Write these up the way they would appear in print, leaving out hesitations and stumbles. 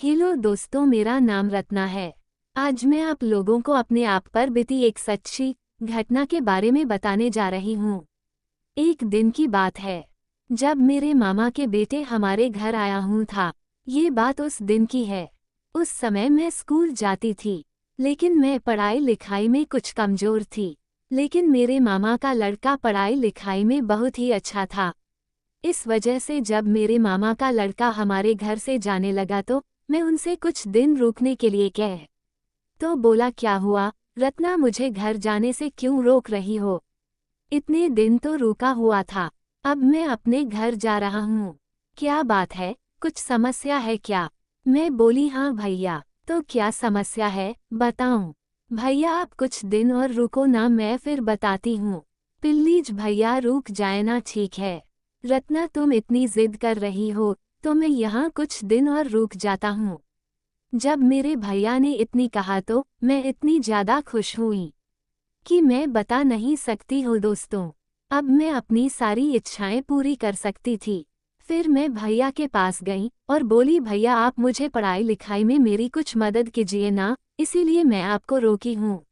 Hello दोस्तों, मेरा नाम रत्ना है। आज मैं आप लोगों को अपने आप पर बीती एक सच्ची घटना के बारे में बताने जा रही हूँ। एक दिन की बात है जब मेरे मामा के बेटे हमारे घर आया हूँ था। ये बात उस दिन की है। उस समय मैं स्कूल जाती थी, लेकिन मैं पढ़ाई लिखाई में कुछ कमजोर थी। लेकिन मेरे मामा का लड़का पढ़ाई लिखाई में बहुत ही अच्छा था। इस वजह से जब मेरे मामा का लड़का हमारे घर से जाने लगा तो मैं उनसे कुछ दिन रुकने के लिए कह तो बोला, क्या हुआ रत्ना, मुझे घर जाने से क्यों रोक रही हो? इतने दिन तो रुका हुआ था, अब मैं अपने घर जा रहा हूँ। क्या बात है, कुछ समस्या है क्या? मैं बोली, हाँ भैया। तो क्या समस्या है, बताऊं? भैया आप कुछ दिन और रुको ना, मैं फिर बताती हूँ। प्लीज भैया रुक जाए ना। ठीक है रत्ना, तुम इतनी जिद कर रही हो तो मैं यहाँ कुछ दिन और रुक जाता हूँ। जब मेरे भैया ने इतनी कहा तो मैं इतनी ज़्यादा खुश हुई कि मैं बता नहीं सकती हूँ दोस्तों। अब मैं अपनी सारी इच्छाएं पूरी कर सकती थी। फिर मैं भैया के पास गई और बोली, भैया आप मुझे पढ़ाई लिखाई में मेरी कुछ मदद कीजिए ना, इसीलिए मैं आपको रोकी हूँ।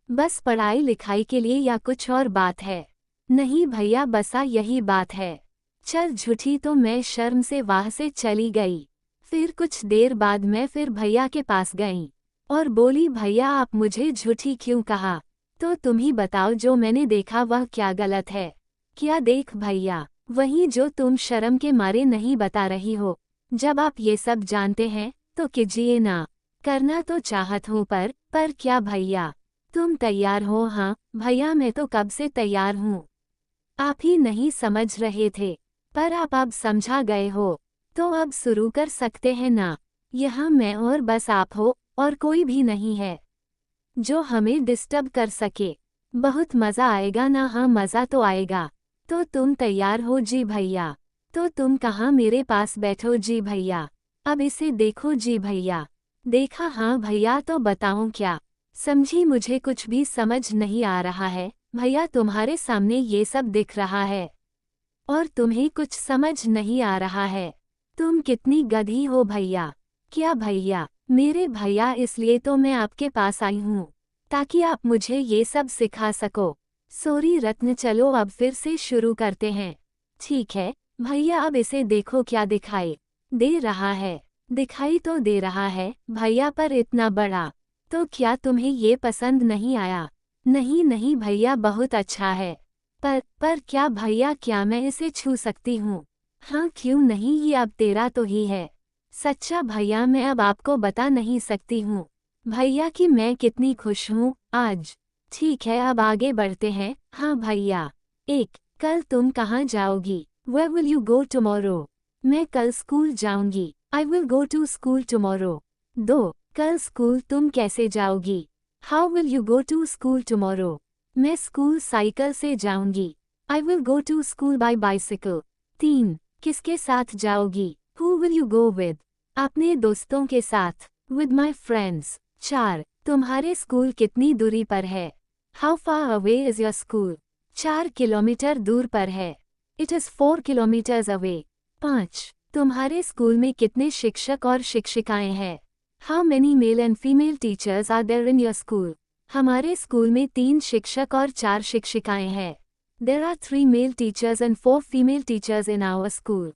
बस पढ़ाई लिखाई के लिए या कुछ और बात है? नहीं भैया, बसा यही बात है। चल झूठी, तो मैं शर्म से वहाँ से चली गई। फिर कुछ देर बाद मैं फिर भैया के पास गई और बोली, भैया आप मुझे झूठी क्यों कहा? तो तुम ही बताओ, जो मैंने देखा वह क्या गलत है? क्या देख भैया? वही जो तुम शर्म के मारे नहीं बता रही हो। जब आप ये सब जानते हैं तो कीजिए ना। करना तो चाहत हूँ पर क्या भैया? तुम तैयार हो? हाँ भैया, मैं तो कब से तैयार हूँ। आप ही नहीं समझ रहे थे, पर आप अब समझा गए हो, तो अब शुरू कर सकते हैं ना। यहाँ मैं और बस आप हो और कोई भी नहीं है जो हमें डिस्टर्ब कर सके। बहुत मज़ा आएगा ना? हाँ मज़ा तो आएगा। तो तुम तैयार हो? जी भैया। तो तुम कहाँ? मेरे पास बैठो जी भैया। अब इसे देखो जी भैया। देखा? हाँ भैया। तो बताऊँ क्या? समझी? मुझे कुछ भी समझ नहीं आ रहा है भैया, तुम्हारे सामने ये सब दिख रहा है और तुम्हें कुछ समझ नहीं आ रहा है। तुम कितनी गधी हो भैया। क्या भैया? मेरे भैया, इसलिए तो मैं आपके पास आई हूँ ताकि आप मुझे ये सब सिखा सको। सॉरी रत्न, चलो अब फिर से शुरू करते हैं। ठीक है भैया, अब इसे देखो क्या दिखाई दे रहा है। दिखाई तो दे रहा है भैया, पर इतना बड़ा। तो क्या तुम्हें ये पसंद नहीं आया? नहीं नहीं भैया, बहुत अच्छा है। पर क्या भैया, क्या मैं इसे छू सकती हूँ? हाँ क्यों नहीं, ये अब तेरा तो ही है। सच्चा भैया, मैं अब आपको बता नहीं सकती हूँ भैया कि मैं कितनी खुश हूँ आज। ठीक है अब आगे बढ़ते हैं। हाँ भैया। एक, कल तुम कहाँ जाओगी? Where will you go tomorrow? मैं कल स्कूल जाऊंगी। I will go to school tomorrow. 2, कल स्कूल तुम कैसे जाओगी? How will you go to school tomorrow? मैं स्कूल साइकिल से जाऊंगी। I will go to school by bicycle. 3, किसके साथ जाओगी? Who will you go with? अपने दोस्तों के साथ। With my friends. 4, तुम्हारे स्कूल कितनी दूरी पर है? How far away is your school? 4 kilometre दूर पर है। It is 4 kilometers away. 5, तुम्हारे स्कूल में कितने शिक्षक और शिक्षिकाएं हैं? How many male and female teachers are there in your school? हमारे स्कूल में 3 शिक्षक और 4 शिक्षिकाएं हैं। There are 3 male teachers and 4 female teachers in our school.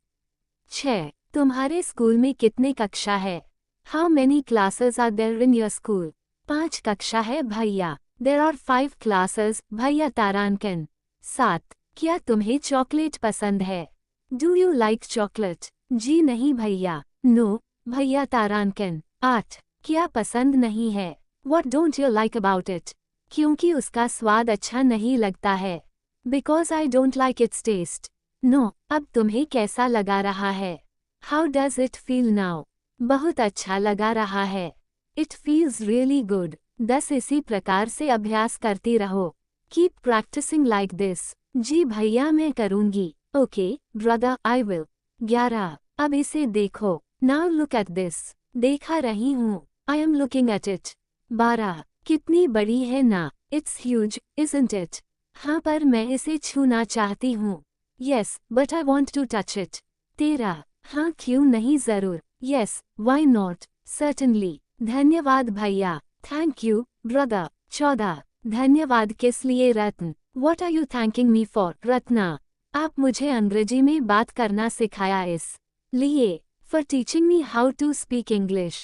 6, तुम्हारे स्कूल में कितने कक्षा है? How many classes are there in your school? 5 कक्षा है भैया। There are 5 classes, भैया तारांकन। 7, क्या तुम्हें चॉकलेट पसंद है? Do you like chocolate? जी नहीं भैया। No, भैया तारांकन। 8, क्या पसंद नहीं है? What don't you like about it? क्योंकि उसका स्वाद अच्छा नहीं लगता है। Because I don't like its taste. No, अब तुम्हें कैसा लगा रहा है? How does it feel now? बहुत अच्छा लगा रहा है। It feels really good. 10, इसी प्रकार से अभ्यास करती रहो। Keep practicing like this. जी भैया मैं करूँगी। Okay, brother, I will. 11, अब इसे देखो। Now look at this. देखा रही हूँ। I am looking at it. 12, कितनी बड़ी है ना? It's huge, isn't it? हाँ पर मैं इसे छूना चाहती हूँ। Yes, but I want to touch it. 13, हाँ क्यों नहीं, ज़रूर। Yes, why not? Certainly. धन्यवाद भैया. Thank you, brother. 14. धन्यवाद किस लिए रत्न? What are you thanking me for, Ratna? आप मुझे अंग्रेजी में बात करना सिखाया इस लिए. For teaching me how to speak English.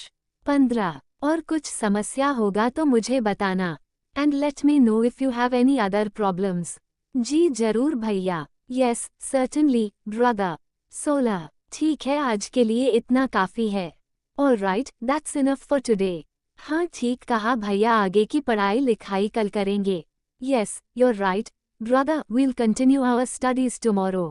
15. और कुछ समस्या होगा तो मुझे बताना. And let me know if you have any other problems. जी जरूर भैया. Yes, certainly, brother. 16. ठीक है, आज के लिए इतना काफ़ी है. Alright, that's enough for today. हाँ ठीक कहा भैया, आगे की पढ़ाई लिखाई कल करेंगे. Yes, you're right, brother, we'll continue our studies tomorrow.